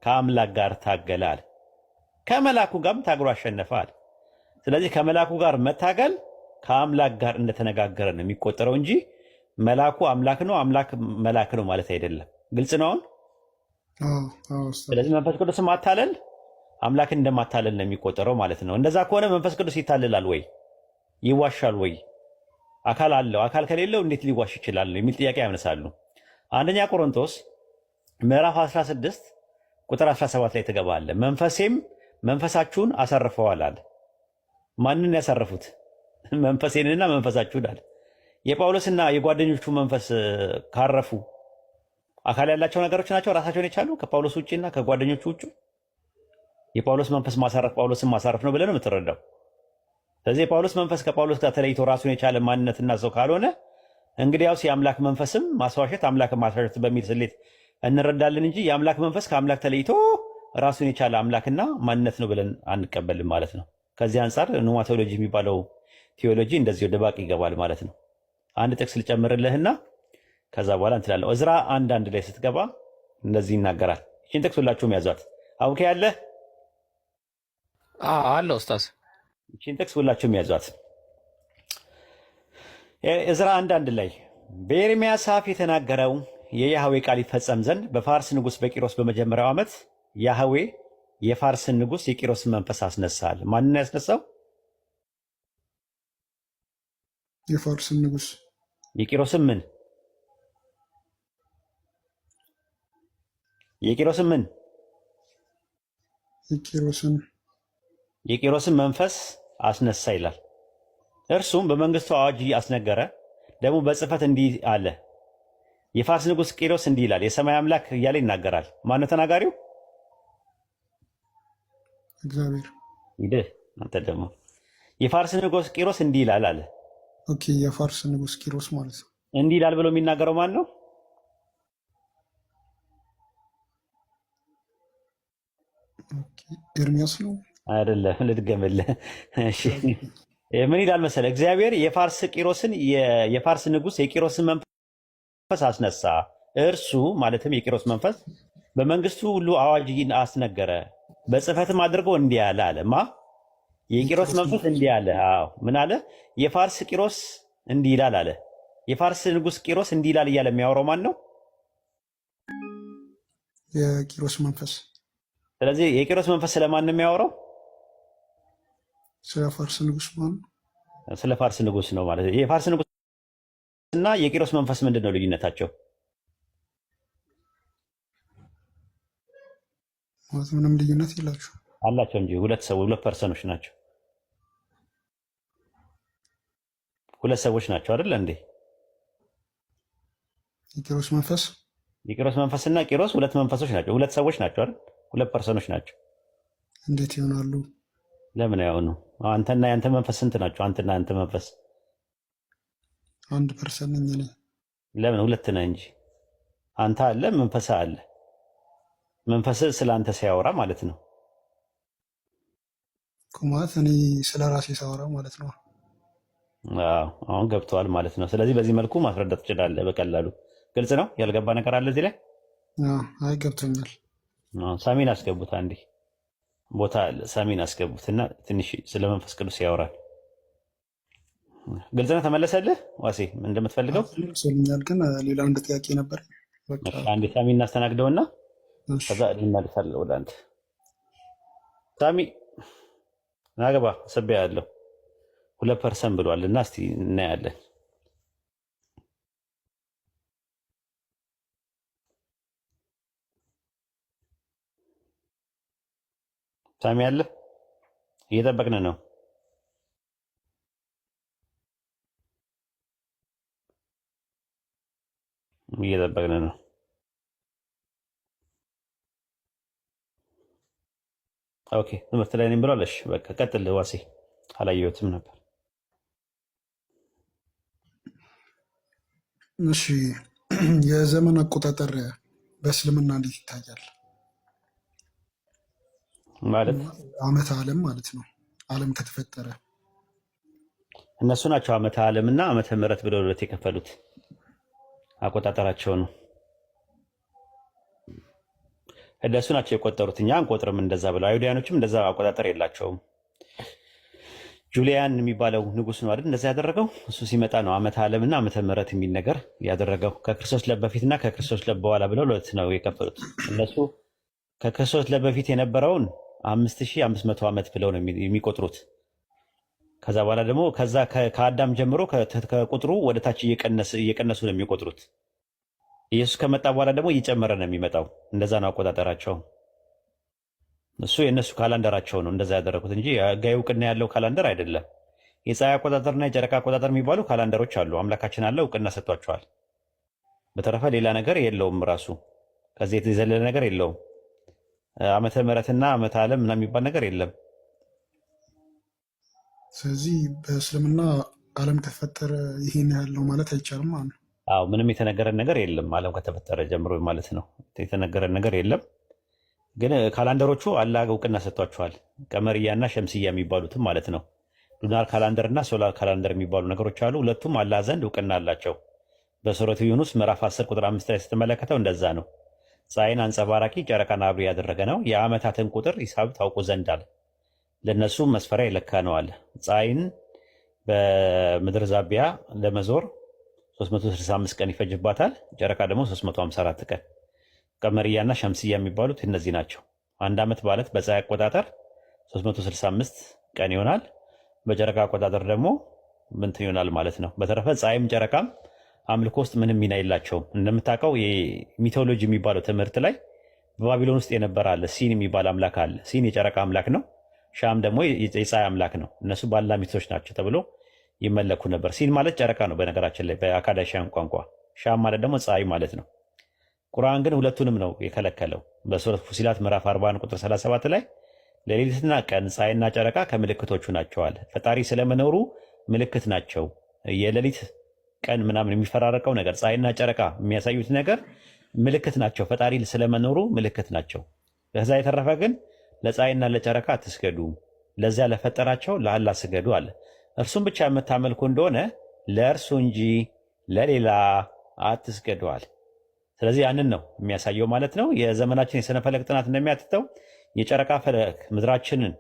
ከአምላክ ጋር ታገለ አለ። ከመላኩ ጋርም ታግሎ አሸነፈ አለ። ስለዚህ ከመላኩ ጋር መታገል ከአምላክ ጋር እንደተነጋገረ ነው የሚቆጠረው እንጂ መላኩ አምላክ ነው፣ አምላክ መላክ ነው ማለት አይደለም። ግልጽ ነው አሁን? ስለዚህ መንፈስ ቅዱስ ማታለል አምላክን እንደማታለል ነው የሚቆጠረው ማለት ነው። እንደዛ ከሆነ መንፈስ ቅዱስ ይታለላል ወይ? ይዋሻል ወይ? አካል አለው። አካል ከሌለው እንዴት ሊዋሽ ይችላል? የሚል ጥያቄ ያነሳሉ። አንደኛ ቆሮንቶስ ምዕራፍ 16 ቁጥር 17 ላይ ትገባለህ። መንፈሴም መንፈሳችሁን አሳርፈዋል አለ። ማንን ያሳረፉት? መንፈሴንና መንፈሳችሁን አለ። የጳውሎስና የጓደኞቹ መንፈስ ካረፉ አካል ያላቸው ነገሮች ናቸው ራሳቸውን የቻሉ ከጳውሎስ ውጭና ከጓደኞቹ ውጭ። የጳውሎስ መንፈስ ማሳረፍ ጳውሎስን ማሳረፍ ነው ብለን የምትረዳው። ስለዚህ የጳውሎስ መንፈስ ከጳውሎስ ጋር ተለይቶ ራሱን የቻለ ማንነትና ሰው ካልሆነ እንግዲያውስ የአምላክ መንፈስም ማስዋሸት አምላክን ማስዋሸት በሚል ስሌት እንረዳለን እንጂ የአምላክ መንፈስ ከአምላክ ተለይቶ ራሱን የቻለ አምላክና ማንነት ነው ብለን አንቀበልም ማለት ነው። ከዚህ አንጻር ኖማቶሎጂ የሚባለው ቴዎሎጂ እንደዚህ ወደ ባቅ ይገባል ማለት ነው። አንድ ጥቅስ ልጨምርልህና ከዛ በኋላ እንትላለሁ። ዕዝራ 1:1 ላይ ስትገባ እንደዚህ ይናገራል። ይህን ጥቅስ ሁላችሁም ያዟት። አውቄ ያለህ አለ ኡስታዝ። ይህን ጥቅስ ሁላችሁም ያዟት። ዕዝራ 1:1 ላይ በኤርምያስ አፍ የተናገረው የያህዌ ቃል ይፈጸም ዘንድ በፋርስ ንጉሥ በቂሮስ በመጀመሪያው ዓመት ያህዌ የፋርስን ንጉሥ የቂሮስን መንፈስ አስነሳል። ማንን ያስነሳው? የፋርስን ንጉሥ። የቂሮስን ምን? የቂሮስን ምን? የቂሮስን መንፈስ አስነሳ ይላል። እርሱም በመንግስቱ አዋጅ አስነገረ። ደግሞ በጽሕፈት እንዲህ አለ። የፋርስ ንጉሥ ቂሮስ እንዲህ ይላል፣ የሰማይ አምላክ እያለ ይናገራል። ማነው ተናጋሪው? እግዚአብሔር። ይድህ አንተ ደግሞ የፋርስ ንጉሥ ቂሮስ እንዲህ ይላል አለ። ኦኬ፣ የፋርስ ንጉሥ ቂሮስ ማለት ነው። እንዲህ ይላል ብሎ የሚናገረው ማን ነው? ኤርሚያስ ነው አይደለም? ልድገምልህ። እሺ፣ ምን ይላል መሰለህ? እግዚአብሔር የፋርስ ንጉሥ የቂሮስን መንፈስ አስነሳ። እርሱ ማለትም የቂሮስ መንፈስ በመንግስቱ ሁሉ አዋጅን አስነገረ፣ በጽሕፈትም አድርጎ እንዲህ አለ አለ። ማ? የቂሮስ መንፈስ እንዲህ አለ። አዎ፣ ምን አለ? የፋርስ ቂሮስ እንዲህ ይላል አለ። የፋርስ ንጉሥ ቂሮስ እንዲህ ይላል እያለ የሚያወራው ማን ነው? የቂሮስ መንፈስ። ስለዚህ የቂሮስ መንፈስ ስለማን ነው የሚያወራው? ስለ ፋርስ ንጉሥ ማለት ነው። ስለ ፋርስ ንጉሥ ነው ማለት። የፋርስ ንጉሥ እና የቂሮስ መንፈስ ምንድን ነው ልዩነታቸው? ማለት ምንም ልዩነት የላቸው አላቸው እንጂ ሁለት ፐርሰኖች ናቸው። ሁለት ሰዎች ናቸው አይደል እንዴ? የቂሮስ መንፈስ እና ቂሮስ ሁለት መንፈሶች ናቸው። ሁለት ሰዎች ናቸው አይደል? ሁለት ፐርሰኖች ናቸው። እንዴት ይሆናሉ? ለምን አይሆኑ? አንተና ያንተ መንፈስ ስንት ናቸው? አንተና ያንተ መንፈስ አንድ ፐርሰን ነኝ እኔ። ለምን ሁለት ነህ እንጂ አንተ አለ፣ መንፈስ አለ። መንፈስ ስለ አንተ ሲያወራ ማለት ነው። ማለት እኔ ስለ ራሴ ሳወራ ማለት ነው። አሁን ገብተዋል ማለት ነው። ስለዚህ በዚህ መልኩ ማስረዳት ትችላለህ በቀላሉ። ግልጽ ነው። ያልገባ ነገር አለ እዚህ ላይ? አይ ገብቶኛል። ሳሚን አስገቡት፣ አንዴ ቦታ አለ። ሳሚን አስገቡትና ትንሽ ስለ መንፈስ ቅዱስ ያወራል። ግልጽ ነው። ተመለሰልህ ዋሴ እንደምትፈልገው ሰልኛል። ግን ሌላ አንድ ጥያቄ ነበር። አንዴ ሳሚ እናስተናግደውና ከዛ እንመልሳለን ወደ አንተ። ሳሚ ናገባ ሰቢያ ያለው 2% ብሏል እና እስቲ እናያለን። ሳሚ አለ፣ እየጠበቅን ነው። እየጠበቅን ነው። ኦኬ ትምህርት ላይ ነኝ ብሏል። እሺ በቃ ቀጥል ዋሴ፣ አላየሁትም ነበር። እሺ የዘመን አቆጣጠር በእስልምና እንዴት ይታያል? ማለት ዓመተ ዓለም ማለት ነው። ዓለም ከተፈጠረ እነሱ ናቸው ዓመተ ዓለምና ዓመተ ምሕረት ብለው ሁለት የከፈሉት አቆጣጠራቸው ነው። እነሱ ናቸው የቆጠሩት፣ እኛ አንቆጥርም እንደዛ ብለው። አይሁዳኖችም እንደዛ አቆጣጠር የላቸውም። ጁሊያን የሚባለው ንጉስ ነው አይደል እንደዛ ያደረገው። እሱ ሲመጣ ነው ዓመተ ዓለምና ዓመተ ምሕረት የሚል ነገር ያደረገው። ከክርስቶስ ለበፊትና ከክርስቶስ ለበኋላ ብለው ሁለት ነው የከፈሉት። እነሱ ከክርስቶስ ለበፊት የነበረውን 5500 ዓመት ብለው ነው የሚቆጥሩት። ከዛ በኋላ ደግሞ ከዛ ከአዳም ጀምሮ ከቁጥሩ ወደ ታች እየቀነሱ ነው የሚቆጥሩት። ኢየሱስ ከመጣ በኋላ ደግሞ እየጨመረ ነው የሚመጣው። እንደዛ ነው አቆጣጠራቸው። እሱ የእነሱ ካላንደራቸው ነው እንደዛ ያደረጉት እንጂ ሕጋዊ እውቅና ያለው ካላንደር አይደለም። የፀሐይ አቆጣጠርና የጨረቃ አቆጣጠር የሚባሉ ካላንደሮች አሉ። አምላካችን አለ እውቅና ሰጥቷቸዋል። በተረፈ ሌላ ነገር የለውም። ራሱ ከዚህ የተዘለለ ነገር የለውም። ዓመተ ምሕረትና ዓመተ ዓለም ምናምን የሚባል ነገር የለም። ስለዚህ በእስልምና ዓለም ከተፈጠረ ይሄን ያህል ነው ማለት አይቻልም ማለት ነው። አዎ ምንም የተነገረን ነገር የለም። ዓለም ከተፈጠረ ጀምሮ ማለት ነው የተነገረን ነገር የለም። ግን ካላንደሮቹ አላህ እውቅና ሰጥቷቸዋል። ቀመርያና ሸምስያ የሚባሉትም ማለት ነው። ሉናር ካላንደር እና ሶላር ካላንደር የሚባሉ ነገሮች አሉ። ሁለቱም አላህ ዘንድ እውቅና አላቸው። በሱረቱ ዩኑስ ምዕራፍ 10 ቁጥር 5 ላይ ስትመለከተው እንደዛ ነው። ፀሐይን አንጸባራቂ ጨረቃን አብሪ ያደረገ ነው። የዓመታትን ቁጥር ሂሳብ ታውቁ ዘንድ አለ። ለእነሱ መስፈሪያ የለካ ነው አለ። ፀሐይን በምድር ዛቢያ ለመዞር 365 ቀን ይፈጅባታል። ጨረቃ ደግሞ 354 ቀን። ቀመርያና ሸምስያ የሚባሉት እነዚህ ናቸው። አንድ ዓመት ማለት በፀሐይ አቆጣጠር 365 ቀን ይሆናል። በጨረቃ አቆጣጠር ደግሞ ምንት ይሆናል ማለት ነው። በተረፈ ፀሐይም ጨረቃም አምልኮ ውስጥ ምንም ሚና የላቸውም። እንደምታውቀው የሚቶሎጂ የሚባለው ትምህርት ላይ በባቢሎን ውስጥ የነበረ አለ። ሲን የሚባል አምላክ አለ። ሲን የጨረቃ አምላክ ነው። ሻም ደግሞ የፀሐይ አምላክ ነው። እነሱ ባልና ሚስቶች ናቸው ተብሎ ይመለኩ ነበር። ሲን ማለት ጨረቃ ነው በነገራችን ላይ በአካዳሽያን ቋንቋ። ሻም ማለት ደግሞ ፀሐይ ማለት ነው። ቁርአን ግን ሁለቱንም ነው የከለከለው። በሱረት ፉሲላት ምዕራፍ 41 ቁጥር 37 ላይ ሌሊትና ቀን ፀሐይና ጨረቃ ከምልክቶቹ ናቸዋል። ፈጣሪ ስለመኖሩ ምልክት ናቸው። የሌሊት ቀን ምናምን የሚፈራረቀው ነገር ፀሐይና ጨረቃ የሚያሳዩት ነገር ምልክት ናቸው። ፈጣሪ ስለመኖሩ ምልክት ናቸው። ከዛ የተረፈ ግን ለፀሐይና ለጨረቃ አትስገዱ፣ ለዚያ ለፈጠራቸው ለአላህ ስገዱ አለ። እርሱም ብቻ የምታመልኩ እንደሆነ ለእርሱ እንጂ ለሌላ አትስገደዋል። ስለዚህ ያንን ነው የሚያሳየው ማለት ነው። የዘመናችን የስነ ፈለክ ጥናት እንደሚያትተው የጨረቃ ፈለክ ምድራችንን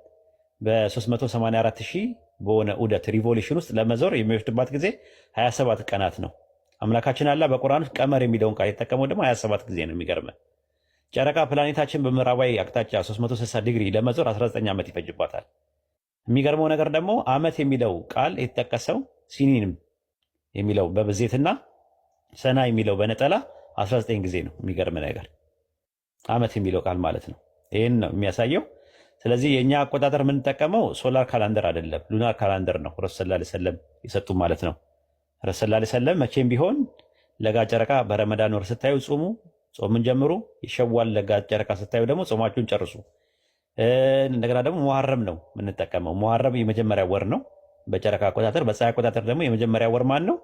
በ384 ሺህ በሆነ ዑደት ሪቮሉሽን ውስጥ ለመዞር የሚወስድባት ጊዜ 27 ቀናት ነው። አምላካችን አላህ በቁርአን ውስጥ ቀመር የሚለውን ቃል የተጠቀመው ደግሞ 27 ጊዜ ነው። የሚገርመን ጨረቃ ፕላኔታችን በምዕራባዊ አቅጣጫ 360 ዲግሪ ለመዞር 19 ዓመት ይፈጅባታል። የሚገርመው ነገር ደግሞ ዓመት የሚለው ቃል የተጠቀሰው ሲኒንም የሚለው በብዜትና ሰና የሚለው በነጠላ 19 ጊዜ ነው። የሚገርም ነገር ዓመት የሚለው ቃል ማለት ነው። ይህን ነው የሚያሳየው። ስለዚህ የእኛ አቆጣጠር የምንጠቀመው ሶላር ካላንደር አይደለም፣ ሉናር ካላንደር ነው። ረሱል ሰለላሁ ዐለይሂ ወሰለም የሰጡ ማለት ነው። ረሱል ሰለላሁ ዐለይሂ ወሰለም መቼም ቢሆን ለጋ ጨረቃ በረመዳን ወር ስታዩ ጾሙ፣ ጾምን ጀምሩ። የሸዋል ለጋ ጨረቃ ስታዩ ደግሞ ጾማችሁን ጨርሱ። እንደገና ደግሞ ሙሐረም ነው የምንጠቀመው። ሙሐረም የመጀመሪያ ወር ነው በጨረቃ አቆጣጠር። በፀሐይ አቆጣጠር ደግሞ የመጀመሪያ ወር ማን ነው?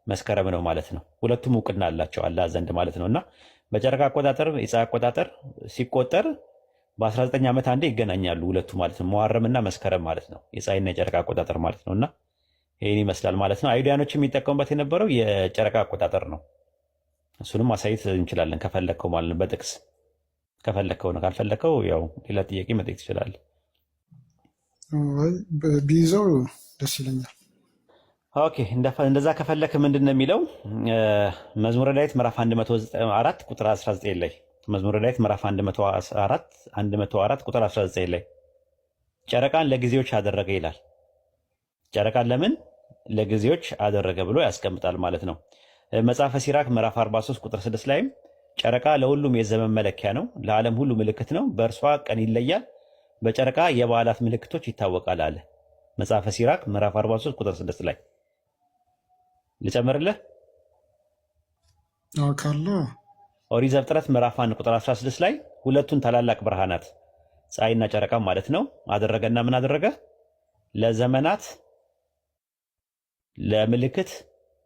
መስከረም ነው ማለት ነው። ሁለቱም እውቅና አላቸው አላህ ዘንድ ማለት ነው። እና በጨረቃ አቆጣጠር የፀሐይ አቆጣጠር ሲቆጠር በ19 ዓመት አንዴ ይገናኛሉ ሁለቱ ማለት ነው። ሙሐረም እና መስከረም ማለት ነው። የፀሐይና የጨረቃ አቆጣጠር ማለት ነው። እና ይህን ይመስላል ማለት ነው። አይሁዳኖች የሚጠቀሙበት የነበረው የጨረቃ አቆጣጠር ነው። እሱንም ማሳየት እንችላለን ከፈለግከው ማለት ነው በጥቅስ ከፈለከው ነው። ካልፈለከው ያው ሌላ ጥያቄ መጠየቅ ትችላለህ። ቢይዘው ደስ ይለኛል። ኦኬ እንደዛ ከፈለክ ምንድን ነው የሚለው መዝሙረ ዳዊት ምዕራፍ 104 ቁጥር 19 ላይ መዝሙረ ዳዊት ምዕራፍ 104 ቁጥር 19 ላይ ጨረቃን ለጊዜዎች አደረገ ይላል። ጨረቃን ለምን ለጊዜዎች አደረገ ብሎ ያስቀምጣል ማለት ነው። መጽሐፈ ሲራክ ምዕራፍ 43 ቁጥር 6 ላይም ጨረቃ ለሁሉም የዘመን መለኪያ ነው፣ ለዓለም ሁሉ ምልክት ነው፣ በእርሷ ቀን ይለያል፣ በጨረቃ የበዓላት ምልክቶች ይታወቃል አለ። መጽሐፈ ሲራክ ምዕራፍ 43 ቁጥር 6 ላይ ልጨምርልህ ካለ ኦሪት ዘፍጥረት ምዕራፍ 1 ቁጥር 16 ላይ ሁለቱን ታላላቅ ብርሃናት ፀሐይና ጨረቃ ማለት ነው አደረገና ምን አደረገ? ለዘመናት ለምልክት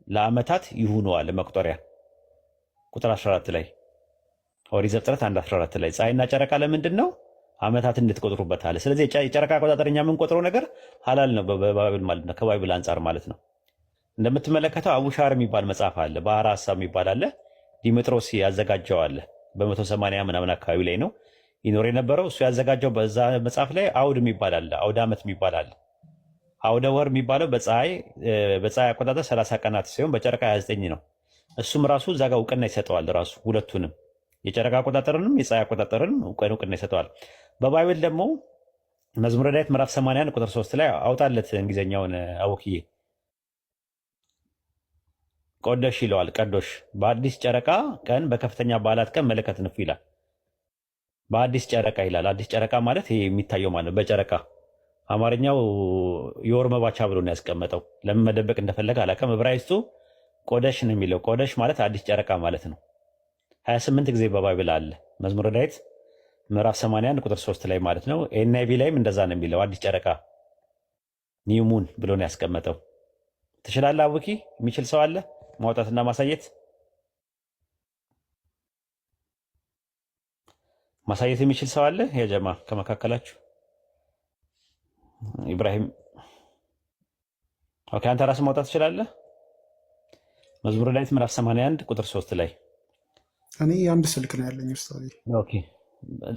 ለዓመታት ይሁኑ አለ መቁጠሪያ። ቁጥር 14 ላይ ኦሪት ዘፍጥረት 1:14 ላይ ፀሐይና ጨረቃ ለምንድን ነው? ዓመታት እንድትቆጥሩበት አለ። ስለዚህ የጨረቃ አቆጣጠርኛ የምንቆጥረው ነገር ሐላል ነው በባይብል ማለት ነው፣ ከባይብል አንጻር ማለት ነው። እንደምትመለከተው አቡሻር የሚባል መጽሐፍ አለ፣ ባህረ ሐሳብ የሚባል አለ። ዲሜጥሮስ ያዘጋጀው አለ። በ180 ምናምን አካባቢ ላይ ነው ይኖር የነበረው እሱ ያዘጋጀው። በዛ መጽሐፍ ላይ አውድ የሚባል አለ፣ አውደ ዓመት የሚባል አለ። አውደ ወር የሚባለው በፀሐይ አቆጣጠር 30 ቀናት ሲሆን በጨረቃ 29 ነው። እሱም ራሱ እዛ ጋር እውቅና ይሰጠዋል። ራሱ ሁለቱንም የጨረቃ አቆጣጠርንም የፀሐይ አቆጣጠርንም እውቅና ይሰጠዋል። በባይብል ደግሞ መዝሙረ ዳዊት ምዕራፍ 81 ቁጥር 3 ላይ አውጣለት እንግሊዝኛውን አወክዬ ቆደሽ ይለዋል። ቀዶሽ በአዲስ ጨረቃ ቀን በከፍተኛ በዓላት ቀን መለከት ንፉ ይላል። በአዲስ ጨረቃ ይላል። አዲስ ጨረቃ ማለት ይሄ የሚታየው ማለት በጨረቃ አማርኛው የወር መባቻ ብሎ ነው ያስቀመጠው። ለምን መደበቅ እንደፈለገ አላውቅም። ዕብራይስጡ ቆደሽ ነው የሚለው። ቆደሽ ማለት አዲስ ጨረቃ ማለት ነው። 28 ጊዜ በባይብል አለ። መዝሙረ ዳዊት ምዕራፍ 81 ቁጥር 3 ላይ ማለት ነው። ኤንአይቪ ላይም እንደዛ ነው የሚለው። አዲስ ጨረቃ ኒው ሙን ብሎ ነው ያስቀመጠው። ትችላለህ አቡኪ? የሚችል ሰው አለ ማውጣትና ማሳየት የሚችል ሰው አለ? የጀማ ከመካከላችሁ ኢብራሂም፣ ኦኬ፣ አንተ ራስህ ማውጣት ትችላለህ? መዝሙረ ዳዊት ምዕራፍ 81 ቁጥር 3 ላይ እኔ አንድ ስልክ ነው ያለኝ ኡስታዝ። ኦኬ፣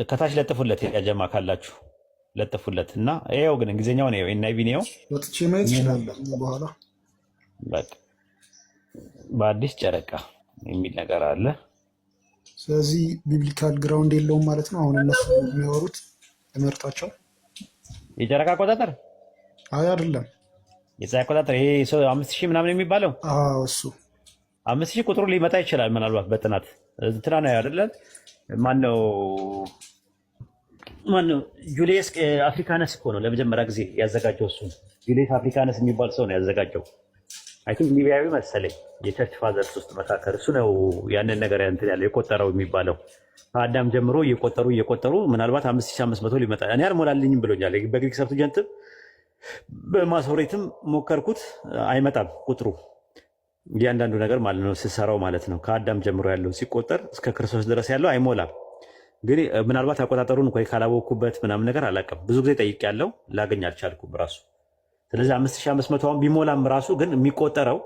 ከታች ለጥፉለት፣ የጀማ ካላችሁ ለጥፉለት እና ይሄው ግን እንግሊዝኛውን ይሄው ኤንአይቪ ነው ወጥቼ ማየት ይችላል በኋላ። በቃ በአዲስ ጨረቃ የሚል ነገር አለ። ስለዚህ ቢብሊካል ግራውንድ የለውም ማለት ነው። አሁን እነሱ የሚያወሩት ትምህርታቸው የጨረቃ አቆጣጠር አይ አይደለም፣ የፀሐይ አቆጣጠር ይሄ 5000 ምናምን የሚባለው እሱ 5000 ቁጥሩ ሊመጣ ይችላል ምናልባት በጥናት እንትና ነው አይደለ? ማነው ጁሊየስ አፍሪካነስ እኮ ነው ለመጀመሪያ ጊዜ ያዘጋጀው። እሱ ጁሊየስ አፍሪካነስ የሚባል ሰው ነው ያዘጋጀው። አይ ቲንክ ሊቢያዊ መሰለኝ የቸርች ፋዘርስ ውስጥ መካከል እሱ ነው ያንን ነገር እንትን ያለው የቆጠረው የሚባለው። ከአዳም ጀምሮ እየቆጠሩ ምናልባት 5500 ሊመጣ እኔ አልሞላልኝም ብሎኛል። በግሪክ ሰብትጀንትም በማሶሬትም ሞከርኩት፣ አይመጣም ቁጥሩ እያንዳንዱ ነገር ማለት ነው ስሰራው ማለት ነው። ከአዳም ጀምሮ ያለው ሲቆጠር እስከ ክርስቶስ ድረስ ያለው አይሞላም። ግን ምናልባት አቆጣጠሩን እንኳን ካላወቅኩበት ምናምን ነገር አላውቅም። ብዙ ጊዜ ጠይቄያለሁ፣ ላገኝ አልቻልኩም ራሱ። ስለዚህ 5500 ቢሞላም ራሱ ግን የሚቆጠረው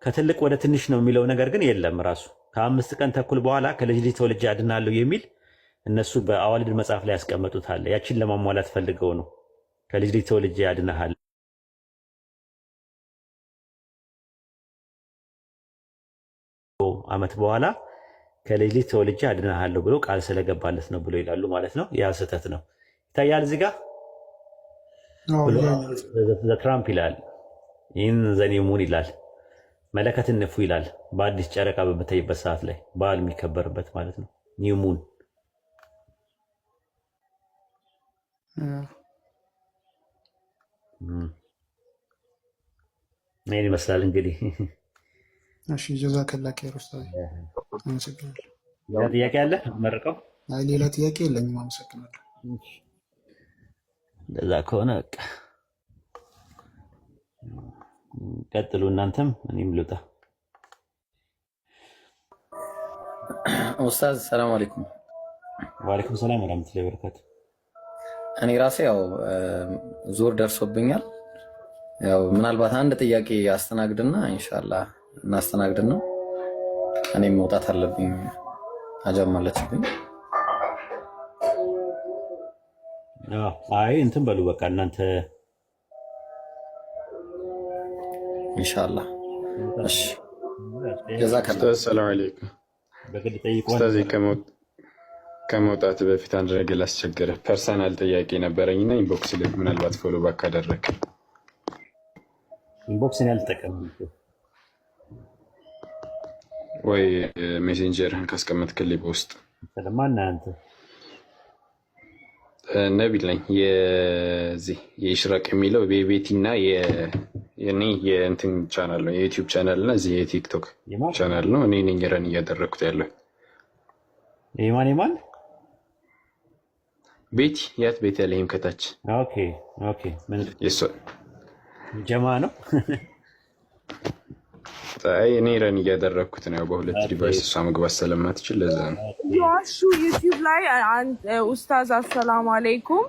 ከትልቅ ወደ ትንሽ ነው የሚለው ነገር ግን የለም። ራሱ ከ5 ቀን ተኩል በኋላ ከልጅ ልጅ ተወልጄ አድናለሁ የሚል እነሱ በአዋልድ መጽሐፍ ላይ ያስቀመጡታል። ያችን ለማሟላት ፈልገው ነው ከልጅ ልጅ ተወልጄ አድናሃል ዓመት በኋላ ከልጅ ልጅ ተወልጄ አድናሃለሁ ብሎ ቃል ስለገባለት ነው ብሎ ይላሉ ማለት ነው። ያ ስህተት ነው። ይታያል እዚህ ጋር ትራምፕ ይላል፣ ይህን ዘኒሙን ይላል፣ መለከትን ንፉ ይላል። በአዲስ ጨረቃ በምታይበት ሰዓት ላይ በዓል የሚከበርበት ማለት ነው። ኒውሙን ይህን ይመስላል እንግዲህ። እሺ ጀዛከላ ኸይር ኡስታዝ፣ አመሰግናለሁ። ሌላ ጥያቄ አለ? መርቀው። አይ ሌላ ጥያቄ የለኝም፣ አመሰግናለሁ። እንደዛ ከሆነ በቃ ቀጥሉ እናንተም፣ እኔም ልውጣ። ኡስታዝ ሰላም አለይኩም። ወአለይኩም ሰላም ወራህመቱላሂ ወበረካቱ። እኔ ራሴ ያው ዙር ደርሶብኛል። ያው ምናልባት አንድ ጥያቄ አስተናግድና ኢንሻአላህ እናስተናግድና እኔም መውጣት አለብኝ። አጀማለችብኝ። አይ እንትን በሉ በቃ እናንተ ኢንሻአላህ። እሺ ጀዛከላ ኡስታዝ ሰላም አለይኩም። በግል ጠይቁ። ኡስታዝ ከመውጣት በፊት አንድ ነገር ላስቸግረ ፐርሰናል ጥያቄ ነበረኝና ኢንቦክስ ላይ ምናልባት ፎሎ ባክ አደረግ ኢንቦክስን ያልተጠቀም ወይ ሜሴንጀርህን ካስቀመጥክልኝ በውስጥ ስለማን አንተ ነቢል ነኝ። የዚህ የኢሽራቅ የሚለው የቤቲና የኔ የእንትን ቻናል ነው የዩቲዩብ ቻናል እና እዚህ የቲክቶክ ቻናል ነው። እኔ ነኝ ረን እያደረግኩት ያለው። የማን ቤቲ ያት ቤት ያለህም ከታች ኦኬ ምን የሷ ጀማ ነው። አይ እኔ ረን እያደረግኩት ነው በሁለት ዲቫይስ እሷ መግባት ስለማትችል ለዛ ነው። ዋሹ ዩቲዩብ ላይ ኡስታዝ አሰላሙ አለይኩም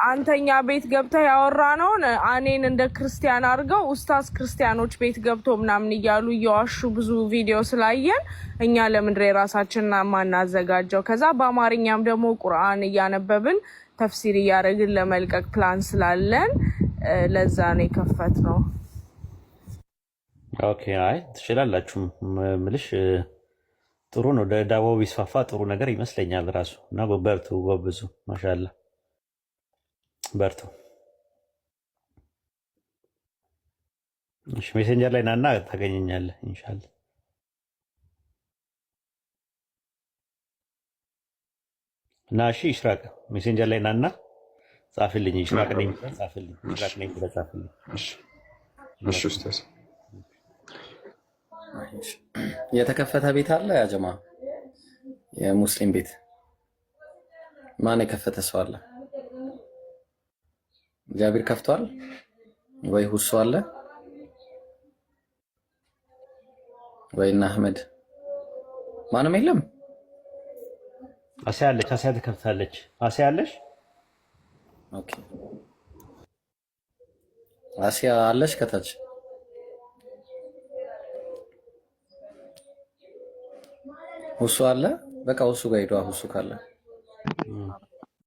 አንተኛ ቤት ገብተህ ያወራነውን እኔን እንደ ክርስቲያን አድርገው ኡስታዝ ክርስቲያኖች ቤት ገብቶ ምናምን እያሉ እየዋሹ ብዙ ቪዲዮ ስላየን እኛ ለምንድን የራሳችንን ማናዘጋጀው? ከዛ በአማርኛም ደግሞ ቁርአን እያነበብን ተፍሲር እያደረግን ለመልቀቅ ፕላን ስላለን ለዛ ነው የከፈትነው። ኦኬ አይ ትችላላችሁ ምልሽ ጥሩ ነው። ዳዋው ቢስፋፋ ጥሩ ነገር ይመስለኛል ራሱ እና በርቱ በብዙ ማሻአላ በርቱ። እሺ ሜሴንጀር ላይ ናና ታገኘኛለህ ኢንሻአላ። እና እሺ ኢሽራቅ ሜሴንጀር ላይ ናና ጻፍልኝ። ኢሽራቅ ነኝ ጻፍልኝ። ኢሽራቅ ነኝ ብለህ ጻፍልኝ። እሺ ኡስታዝ የተከፈተ ቤት አለ ያ ጀማ የሙስሊም ቤት ማን የከፈተ ሰው አለ? ጃቢር ከፍቷል ወይ ሁሱ አለ ወይና አህመድ ማንም የለም? አሲያ አለች። አሲያ ተከፍታለች። አሲያ አለሽ? ኦኬ አሲያ አለሽ ከታች ሁሱ አለ። በቃ ሁሱ ጋር ሄዷ። ሁሱ ካለ